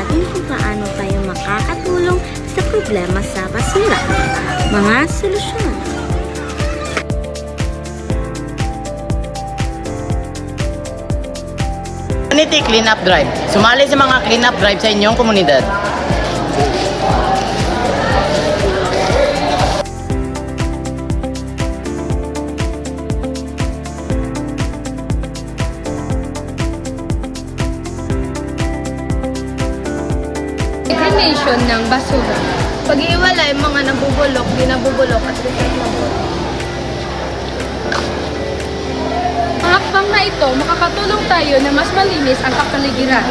natin kung paano tayo makakatulong sa problema sa basura. Mga solusyon. Community Cleanup Drive. Sumali sa mga cleanup drive sa inyong komunidad. Segregation ng basura. Pag-iwalay mga nabubulok, di nabubulok at recyclable. Ang hakbang na ito, makakatulong tayo na mas malinis ang kapaligiran.